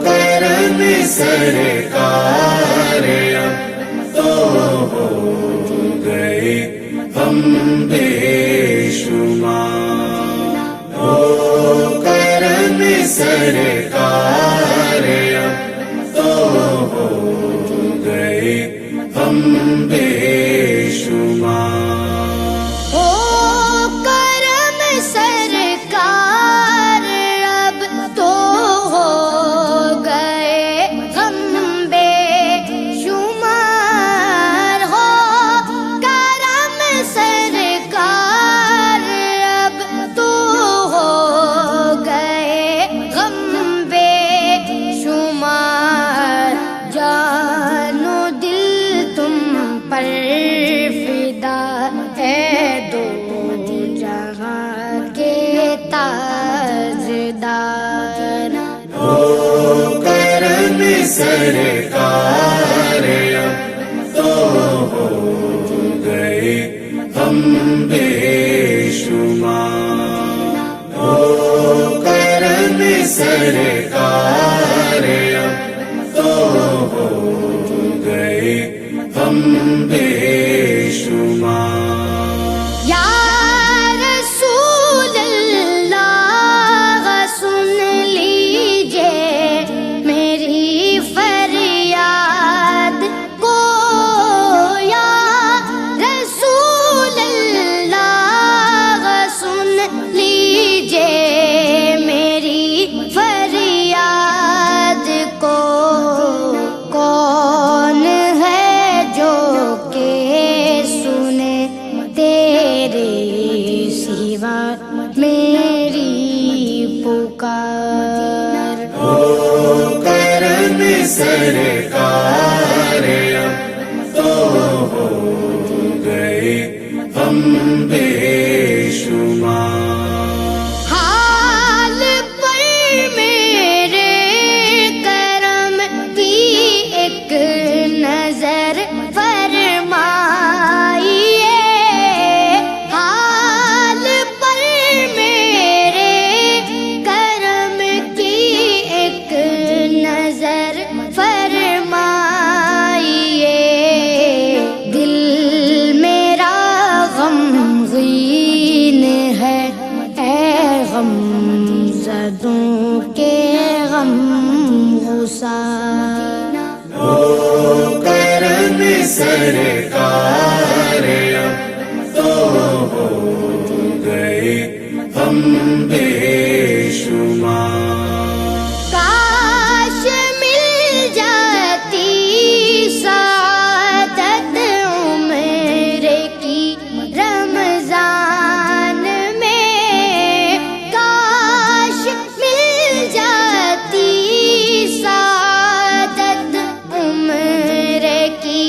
کرم سرکار اب تو ہو گئے ہم بے شمار، ہو کرم سرکار اب تو ہو گئے ہم بے شمار۔ سرکار اب تو ہو گئے ہم بے شمار، ہو کرم سرکار اب تو ہو گئے ہم بے شمار۔ میری پکار، ہو کرم سرکار اب تو ہو گئے ہم بے شمار۔ حال پر میرے کرم کی ایک نظر زدوں کے غم گسار، ہو کرم سرکار اب تو ہو گئے ہم بے شمار۔ کاش مل جاتی سعادت عمر کی رمضان میں، کاش مل جاتی سعادت عمر کی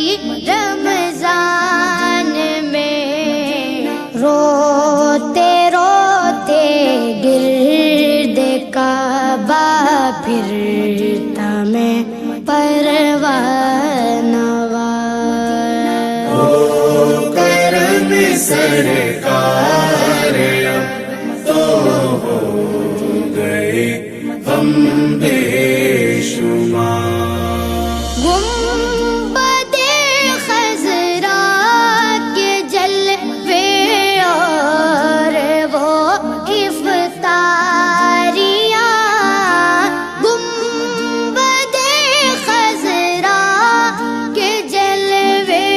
رمضان میں، روتے روتے گرد کعبہ پھرتا میں پروانوار، ہو کرم سرکار اب تو ہو گئے ہم بے شمار۔ گنبد خضرا کے جلوے اور وہ افطاریاں، گنبد خضرا کے جلوے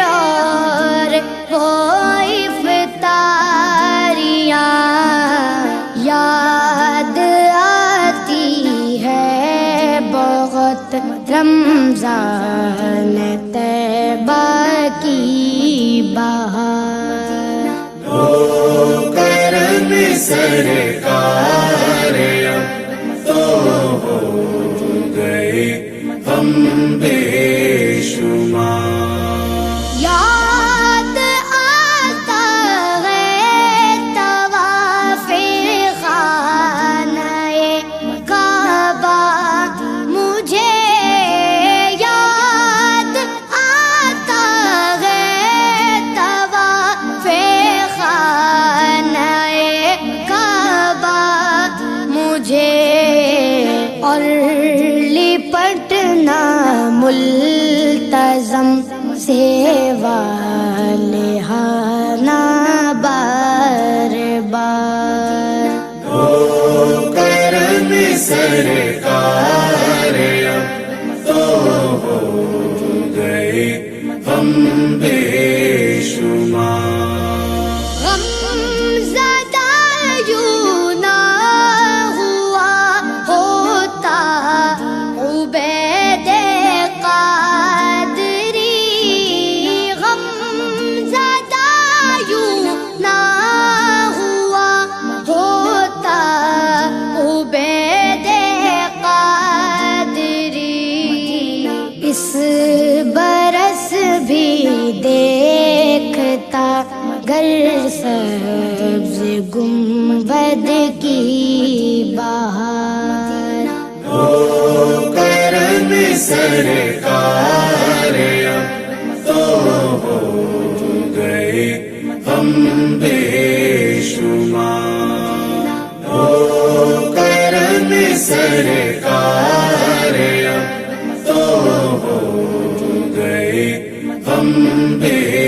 اور وہ افطاریاں، یاد آتی ہے بہت رمضان طیبہ کی بہار، ہو کرم سرکار اب تو ہو گئے ہم بے شمار۔ یاد آتا ہے طواف خانہ کعبہ مجھے، یاد آتا ہے طواف خانہ کعبہ مجھے، اور ادھر لپٹنا ملتزم سیوا لہانا بار بار ہو کرم سرکار اب تو ہو گئے ہم بے شمار غم زدہ یوں نہ ہوا ہوتا عبید قادری غم زدہ یوں نہ ہوا ہوتا عبید قادری اس برس بھی دیکھتا گر سبز گنبد کی بہار ہو کرم سرکار اب تو ہو گئے ہم بے شمار ہو کرم سرکار اب تو ہو گئے ہم بے